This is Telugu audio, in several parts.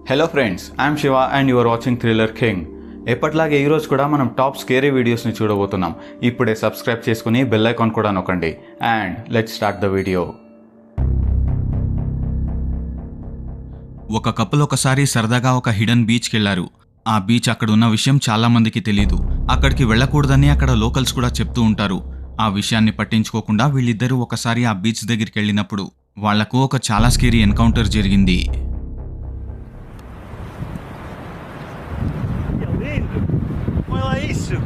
Hello friends, I'm Shiva and your watching thriller king. ఎప్పటిలాగే ఈరోజు కూడా మనం టాప్ స్కేరీ వీడియోస్ని చూడబోతున్నాం. ఇప్పుడే సబ్స్క్రైబ్ చేసుకుని బెల్ ఐకాన్ కూడా నొక్కండి and let's start the video. ఒక కపుల్ ఒకసారి సరదాగా ఒక హిడెన్ బీచ్కి వెళ్లారు. ఆ బీచ్ అక్కడ ఉన్న విషయం చాలా మందికి తెలీదు. అక్కడికి వెళ్ళకూడదని అక్కడ లోకల్స్ కూడా చెప్తూ ఉంటారు. ఆ విషయాన్ని పట్టించుకోకుండా వీళ్ళిద్దరూ ఒకసారి ఆ బీచ్ దగ్గరికి వెళ్ళినప్పుడు వాళ్లకు ఒక చాలా స్కేరీ ఎన్కౌంటర్ జరిగింది. Olha isso!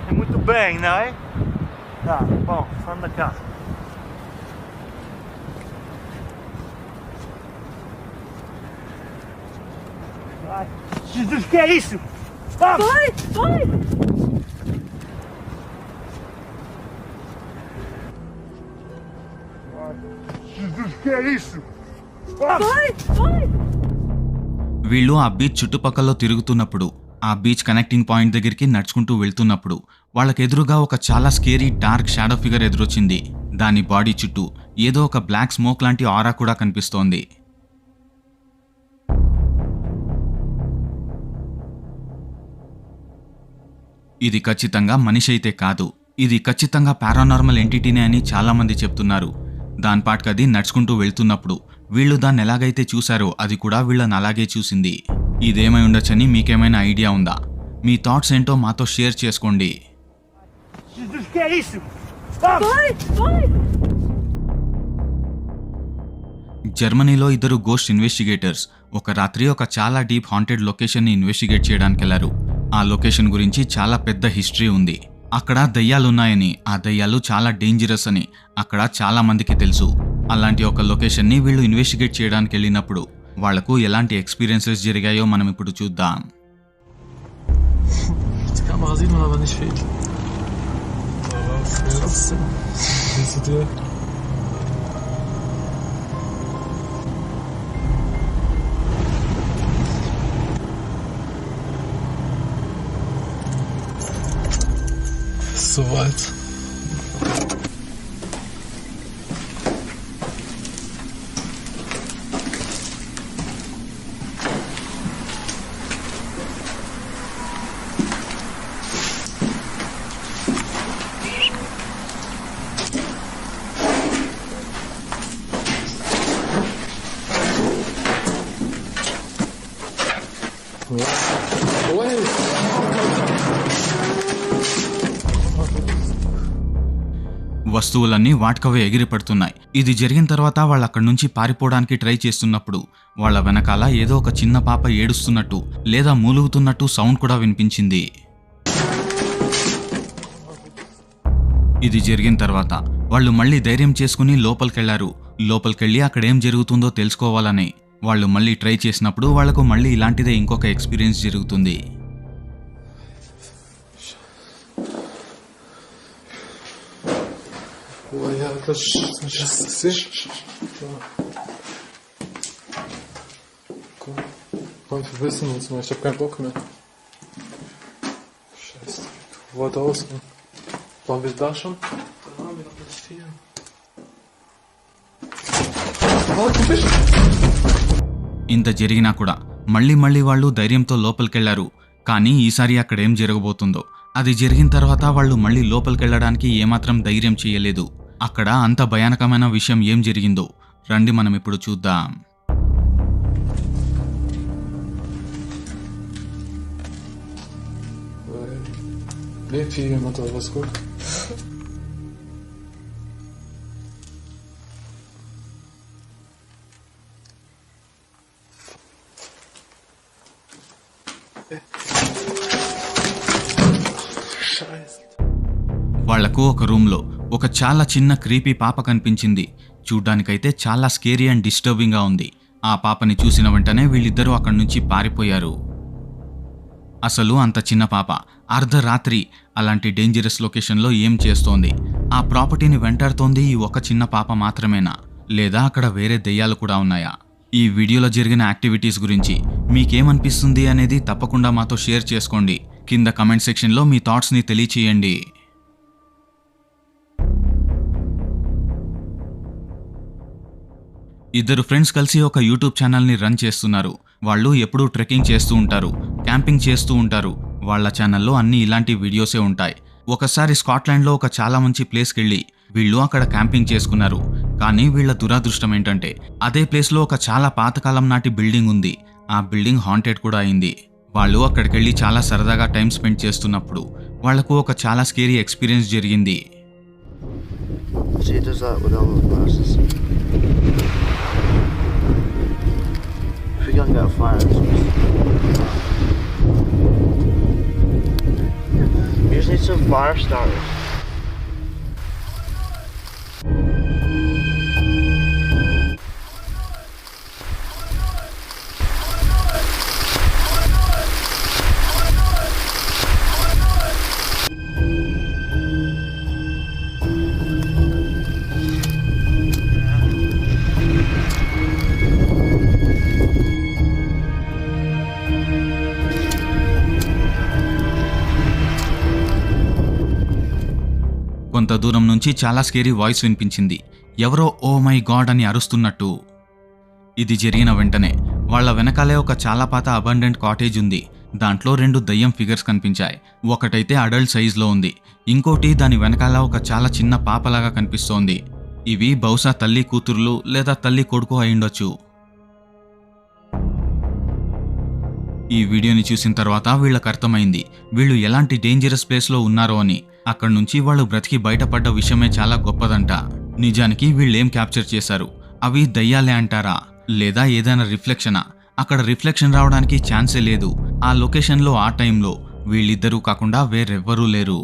É muito bem, não é? Tá, bom, anda cá. Vai. Jesus, que é isso? Vamos! Vai, vai! Jesus, que é isso? Vamos! Vai, vai! వీళ్ళు ఆ బీచ్ చుట్టుపక్కల తిరుగుతున్నప్పుడు, ఆ బీచ్ కనెక్టింగ్ పాయింట్ దగ్గరికి నడుచుకుంటూ వెళ్తున్నప్పుడు వాళ్ళకెదురుగా ఒక చాలా స్కేరీ డార్క్ షాడో ఫిగర్ ఎదురొచ్చింది. దాని బాడీ చుట్టూ ఏదో ఒక బ్లాక్ స్మోక్ లాంటి ఆరా కూడా కనిపిస్తోంది. ఇది ఖచ్చితంగా మనిషి అయితే కాదు, ఇది ఖచ్చితంగా పారానార్మల్ ఎంటిటీనే అని చాలా మంది చెప్తున్నారు. దానిపాటికది నడుచుకుంటూ వెళ్తున్నప్పుడు వీళ్ళు దాన్ని ఎలాగైతే చూశారో అది కూడా వీళ్ళని అలాగే చూసింది. ఇదేమై ఉండొచ్చని మీకేమైనా ఐడియా ఉందా? మీ థాట్స్ ఏంటో మాతో షేర్ చేసుకోండి. Jesus, que é isso? Vamos! Vai, vai! జర్మనీలో ఇద్దరు గోస్ట్ ఇన్వెస్టిగేటర్స్ ఒక రాత్రి ఒక చాలా డీప్ హాంటెడ్ లొకేషన్ని ఇన్వెస్టిగేట్ చేయడానికి వెళ్లారు. ఆ లొకేషన్ గురించి చాలా పెద్ద హిస్టరీ ఉంది. అక్కడ దయ్యాలున్నాయని, ఆ దయ్యాలు చాలా డేంజరస్ అని అక్కడ చాలా మందికి తెలుసు. అలాంటి ఒక లొకేషన్ని వీళ్ళు ఇన్వెస్టిగేట్ చేయడానికి వెళ్ళినప్పుడు వాళ్లకు ఎలాంటి ఎక్స్పీరియన్సెస్ జరిగాయో మనం ఇప్పుడు చూద్దాం. Die Kamera sieht man aber nicht viel. Trotzdem. Siehst du dir? Soweit. వస్తువులన్నీ వాటికవే ఎగిరిపడుతున్నాయి. ఇది జరిగిన తర్వాత వాళ్ళు అక్కడి నుంచి పారిపోవడానికి ట్రై చేస్తున్నప్పుడు వాళ్ళ వెనకాల ఏదో ఒక చిన్న పాప ఏడుస్తున్నట్టు లేదా మూలుగుతున్నట్టు సౌండ్ కూడా వినిపించింది. ఇది జరిగిన తర్వాత వాళ్ళు మళ్ళీ ధైర్యం చేసుకుని లోపలికెళ్లారు. లోపలికెళ్ళి అక్కడేం జరుగుతుందో తెలుసుకోవాలని వాళ్ళు మళ్ళీ ట్రై చేసినప్పుడు వాళ్లకు మళ్ళీ ఇలాంటిదే ఇంకొక ఎక్స్పీరియన్స్ జరుగుతుంది. Oh ja, das ist Komm, wir wissen uns mal. Ich hab keinen Bock mehr. Scheiße. Wo war draußen? Waren wir da schon? Da waren wir noch nicht hier. Oh, ein Fisch! ఇంత జరిగినా కూడా మళ్ళీ వాళ్ళు ధైర్యంతో లోపలికెళ్లారు. కానీ ఈసారి అక్కడేం జరగబోతుందో, అది జరిగిన తర్వాత వాళ్ళు మళ్ళీ లోపలికెళ్లడానికి ఏమాత్రం ధైర్యం చేయలేదు. అక్కడ అంత భయానకమైన విషయం ఏం జరిగిందో రండి మనం ఇప్పుడు చూద్దాం. Lebt hier jemand oder was gut? Scheiße. వాళ్లకు ఒక రూమ్లో ఒక చాలా చిన్న క్రీపీ పాప కనిపించింది. చూడ్డానికైతే చాలా స్కేరీ అండ్ డిస్టర్బింగ్గా ఉంది. ఆ పాపని చూసిన వెంటనే వీళ్ళిద్దరూ అక్కడి నుంచి పారిపోయారు. అసలు అంత చిన్న పాప అర్ధరాత్రి అలాంటి డేంజరస్ లొకేషన్లో ఏం చేస్తోంది? ఆ ప్రాపర్టీని వెంటాడుతోంది ఈ ఒక చిన్న పాప మాత్రమేనా, లేదా అక్కడ వేరే దెయ్యాలు కూడా ఉన్నాయా? ఈ వీడియోలో జరిగిన యాక్టివిటీస్ గురించి మీకేమనిపిస్తుంది అనేది తప్పకుండా మాతో షేర్ చేసుకోండి. కింద కమెంట్ సెక్షన్లో మీ థాట్స్ని తెలియచేయండి. ఇద్దరు ఫ్రెండ్స్ కలిసి ఒక యూట్యూబ్ ఛానల్ని రన్ చేస్తున్నారు. వాళ్ళు ఎప్పుడూ ట్రెక్కింగ్ చేస్తూ ఉంటారు, క్యాంపింగ్ చేస్తూ ఉంటారు. వాళ్ళ ఛానల్లో అన్ని ఇలాంటి వీడియోసే ఉంటాయి. ఒకసారి స్కాట్లాండ్లో ఒక చాలా మంచి ప్లేస్కి వెళ్ళి వీళ్ళు అక్కడ క్యాంపింగ్ చేసుకున్నారు. కానీ వీళ్ళ దురదృష్టం ఏంటంటే అదే ప్లేస్లో ఒక చాలా పాతకాలం నాటి బిల్డింగ్ ఉంది. ఆ బిల్డింగ్ హాంటెడ్ కూడా అయింది. వాళ్ళు అక్కడికి వెళ్ళి చాలా సరదాగా టైం స్పెండ్ చేస్తున్నప్పుడు వాళ్లకు ఒక చాలా స్కేరీ ఎక్స్పీరియన్స్ జరిగింది. See, it does that with all the glasses. If we can't get a fire, we just need some fire starters. కొంత దూరం నుంచి చాలా స్కేరీ వాయిస్ వినిపించింది. ఎవరో ఓ మై గాడ్ అని అరుస్తున్నట్టు. ఇది జరిగిన వెంటనే వాళ్ళ వెనకాలే ఒక చాలా పాత అబండెంట్ కాటేజ్ ఉంది. దాంట్లో 2 దయ్యం ఫిగర్స్ కనిపించాయి. ఒకటైతే అడల్ట్ సైజ్లో ఉంది, ఇంకోటి దాని వెనకాల ఒక చాలా చిన్న పాపలాగా కనిపిస్తోంది. ఇవి బహుశా తల్లి కూతుర్లు లేదా తల్లి కొడుకు అయిండొచ్చు. ఈ వీడియోని చూసిన తర్వాత వీళ్ళకి అర్థమైంది వీళ్ళు ఎలాంటి డేంజరస్ ప్లేస్లో ఉన్నారో అని. అక్కడి నుంచి వాళ్ళు బ్రతికి బయటపడ్డ విషయమే చాలా గొప్పదంట. నిజానికి వీళ్ళేం క్యాప్చర్ చేశారు? అవి దయ్యాలే అంటారా లేదా ఏదైనా రిఫ్లెక్షనా? అక్కడ రిఫ్లెక్షన్ రావడానికి ఛాన్సే లేదు. ఆ లొకేషన్లో ఆ టైంలో వీళ్ళిద్దరూ కాకుండా వేరెవ్వరూ లేరు.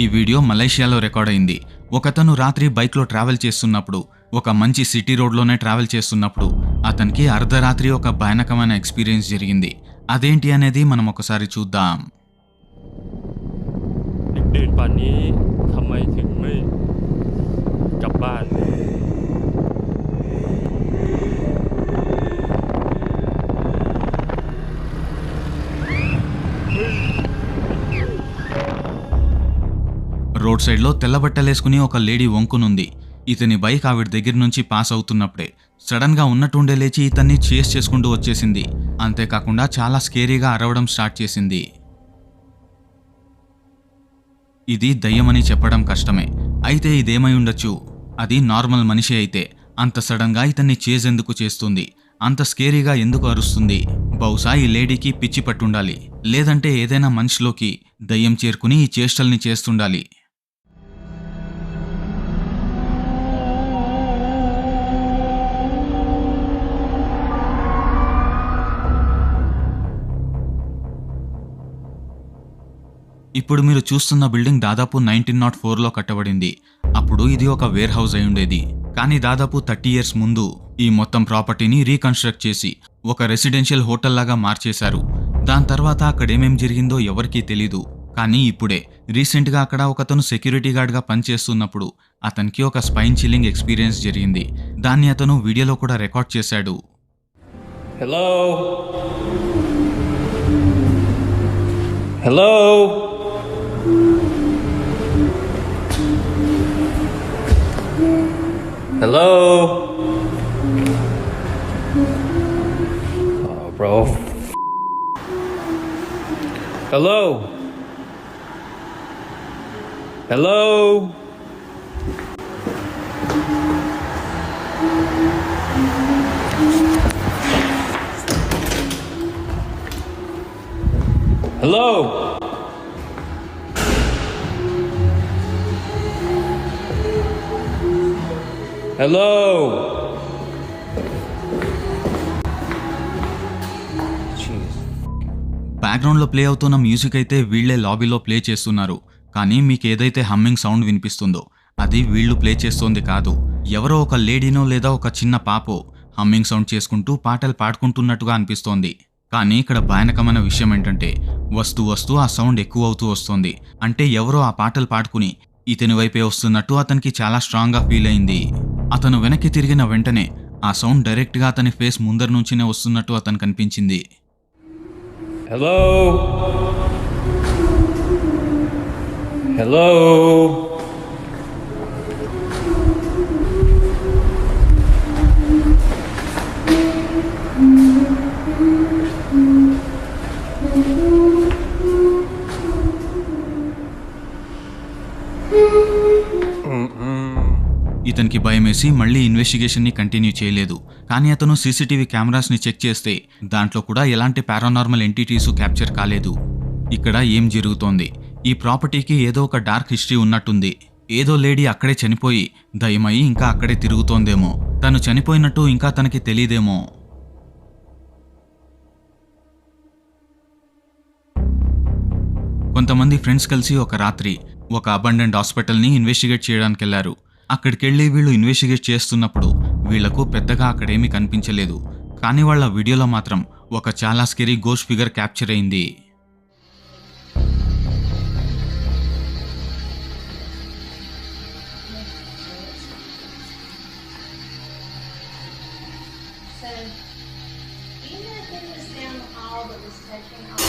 ఈ వీడియో మలేషియాలో రికార్డ్ అయింది. ఒకతను రాత్రి బైక్లో ట్రావెల్ చేస్తున్నప్పుడు, ఒక మంచి సిటీ రోడ్లోనే ట్రావెల్ చేస్తున్నప్పుడు అతనికి అర్ధరాత్రి ఒక భయానకమైన ఎక్స్పీరియన్స్ జరిగింది. అదేంటి అనేది మనం ఒకసారి చూద్దాం. ดึกๆป่านนี้ทำไมถึงไม่กลับบ้าน రోడ్ సైడ్లో తెల్లబట్టలేసుకుని ఒక లేడీ వంకునుంది. ఇతని బైక్ ఆవిడ దగ్గర నుంచి పాస్ అవుతున్నప్పుడే సడన్గా ఉన్నట్టుండే లేచి ఇతన్ని చేస్ చేసుకుంటూ వచ్చేసింది. అంతేకాకుండా చాలా స్కేరీగా అరవడం స్టార్ట్ చేసింది. ఇది దయ్యమని చెప్పడం కష్టమే. అయితే ఇదేమై ఉండొచ్చు? అది నార్మల్ మనిషి అయితే అంత సడన్గా ఇతన్ని చేజ్ ఎందుకు చేస్తుంది? అంత స్కేరీగా ఎందుకు అరుస్తుంది? బహుశా ఈ లేడీకి పిచ్చి పట్టుండాలి, లేదంటే ఏదైనా మనిషిలోకి దయ్యం చేరుకుని ఈ చేష్టల్ని చేస్తుండాలి. ఇప్పుడు మీరు చూస్తున్న బిల్డింగ్ దాదాపు 1904లో కట్టబడింది. అప్పుడు ఇది ఒక వేర్ హౌస్ అయి ఉండేది. కానీ దాదాపు 30 years ముందు ఈ మొత్తం ప్రాపర్టీని రీకన్స్ట్రక్ట్ చేసి ఒక రెసిడెన్షియల్ హోటల్ లాగా మార్చేశారు. దాని తర్వాత అక్కడేమేం జరిగిందో ఎవరికీ తెలీదు. కానీ ఇప్పుడే రీసెంట్గా అక్కడ ఒకతను సెక్యూరిటీ గార్డ్గా పనిచేస్తున్నప్పుడు అతనికి ఒక స్పైన్ చిల్లింగ్ ఎక్స్పీరియన్స్ జరిగింది. దాన్ని అతను వీడియోలో కూడా రికార్డ్ చేశాడు. Hello Hello Hello Oh bro Hello Hello Hello Hello బ్యాక్గ్రౌండ్లో ప్లే అవుతున్న మ్యూజిక్ అయితే వీళ్లే లాబీలో ప్లే చేస్తున్నారు. కానీ మీకు ఏదైతే హమ్మింగ్ సౌండ్ వినిపిస్తుందో అది వీళ్ళు ప్లే చేస్తోంది కాదు. ఎవరో ఒక లేడీనో లేదా ఒక చిన్న పాపో హమ్మింగ్ సౌండ్ చేసుకుంటూ పాటలు పాడుకుంటున్నట్టుగా అనిపిస్తోంది. కానీ ఇక్కడ భయానకమైన విషయం ఏంటంటే వస్తూ ఆ సౌండ్ ఎక్కువ అవుతూ వస్తోంది. అంటే ఎవరో ఆ పాటలు పాడుకుని ఇతని వైపే వస్తున్నట్టు అతనికి చాలా స్ట్రాంగ్గా ఫీల్ అయింది. అతను వెనక్కి తిరిగిన వెంటనే ఆ సౌండ్ డైరెక్ట్గా అతని ఫేస్ ముందర నుంచినే వస్తున్నట్టు అతను కనిపించింది. Hello Hello అనేసి మళ్ళీ ఇన్వెస్టిగేషన్ని కంటిన్యూ చేయలేదు. కానీ అతను సీసీటీవీ కెమెరాస్ని చెక్ చేస్తే దాంట్లో కూడా ఎలాంటి పారానార్మల్ ఎంటిటీసు క్యాప్చర్ కాలేదు. ఇక్కడ ఏం జరుగుతోంది? ఈ ప్రాపర్టీకి ఏదో ఒక డార్క్ హిస్టరీ ఉన్నట్టుంది. ఏదో లేడీ అక్కడే చనిపోయి దయ్యమై ఇంకా అక్కడే తిరుగుతోందేమో. తను చనిపోయినట్టు ఇంకా తనకి తెలీదేమో. కొంతమంది ఫ్రెండ్స్ కలిసి ఒక రాత్రి ఒక అబండెంట్ హాస్పిటల్ని ఇన్వెస్టిగేట్ చేయడానికి వెళ్లారు. అక్కడికెళ్ళి వీళ్ళు ఇన్వెస్టిగేట్ చేస్తున్నప్పుడు వీళ్లకు పెద్దగా అక్కడేమీ కనిపించలేదు. కానీ వాళ్ళ వీడియోలో మాత్రం ఒక చాలా స్కేరీ గోస్ట్ ఫిగర్ క్యాప్చర్ అయింది. So, even if it was down the hall that was touching all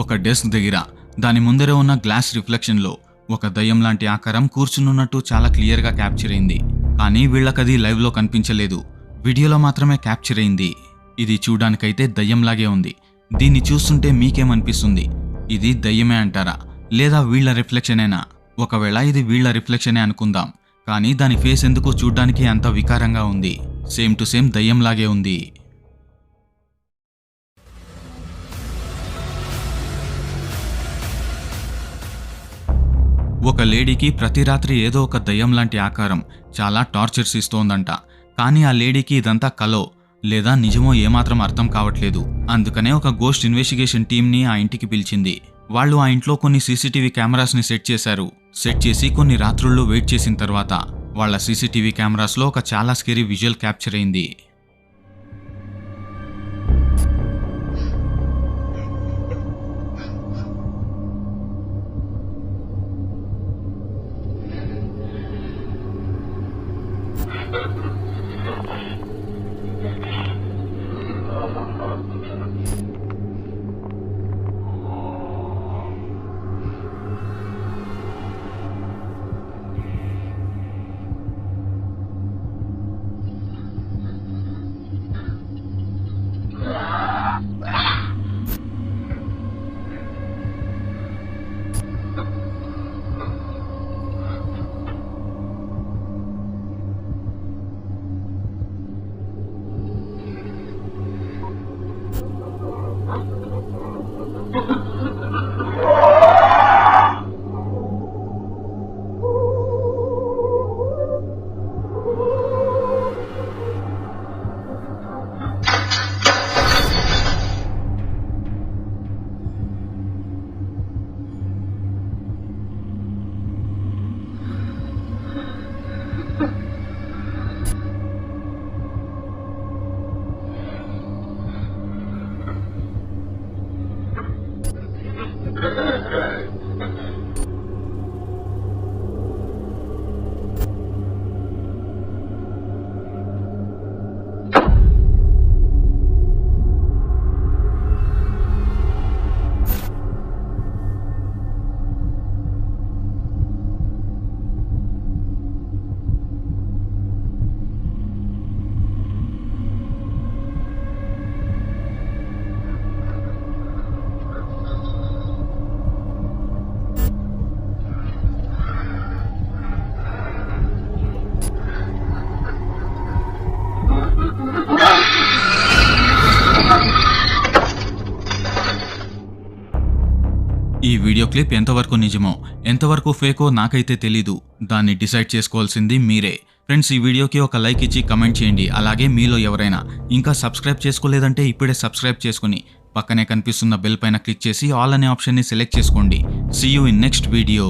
ఒక డెస్క్ దగ్గర దాని ముందరే ఉన్న గ్లాస్ రిఫ్లెక్షన్లో ఒక దయ్యం లాంటి ఆకారం కూర్చునున్నట్టు చాలా క్లియర్గా క్యాప్చర్ అయింది. కానీ వీళ్ళకది లైవ్లో కనిపించలేదు, వీడియోలో మాత్రమే క్యాప్చర్ అయింది. ఇది చూడడానికైతే దయ్యంలాగే ఉంది. దీన్ని చూస్తుంటే మీకేమనిపిస్తుంది? ఇది దయ్యమే అంటారా లేదా వీళ్ళ రిఫ్లెక్షనేనా? ఒకవేళ ఇది వీళ్ళ రిఫ్లెక్షనే అనుకుందాం, కానీ దాని ఫేస్ ఎందుకు చూడ్డానికి అంత వికారంగా ఉంది? సేమ్ టు సేమ్ దయ్యంలాగే ఉంది. ఒక లేడీకి ప్రతి రాత్రి ఏదో ఒక దయ్యం లాంటి ఆకారం చాలా టార్చర్స్ ఇస్తోందంట. కానీ ఆ లేడీకి ఇదంతా కలో లేదా నిజమో ఏమాత్రం అర్థం కావట్లేదు. అందుకనే ఒక గోస్ట్ ఇన్వెస్టిగేషన్ టీమ్ని ఆ ఇంటికి పిలిచింది. వాళ్ళు ఆ ఇంట్లో కొన్ని సీసీటీవీ కెమెరాస్ని సెట్ చేశారు. సెట్ చేసి కొన్ని రాత్రుళ్ళు వెయిట్ చేసిన తర్వాత వాళ్ళ సీసీటీవీ కెమెరాస్లో ఒక చాలా స్కేరీ విజువల్ క్యాప్చర్ అయింది. ఈ వీడియో క్లిప్ ఎంతవరకు నిజమో ఎంతవరకు ఫేకో నాకైతే తెలీదు. దాన్ని డిసైడ్ చేసుకోవాల్సింది మీరే. ఫ్రెండ్స్, ఈ వీడియోకి ఒక లైక్ ఇచ్చి కమెంట్ చేయండి. అలాగే మీలో ఎవరైనా ఇంకా సబ్స్క్రైబ్ చేసుకోలేదంటే ఇప్పుడే సబ్స్క్రైబ్ చేసుకుని పక్కనే కనిపిస్తున్న బెల్ పైన క్లిక్ చేసి ఆల్ అనే ఆప్షన్ని సెలెక్ట్ చేసుకోండి. See you in next video.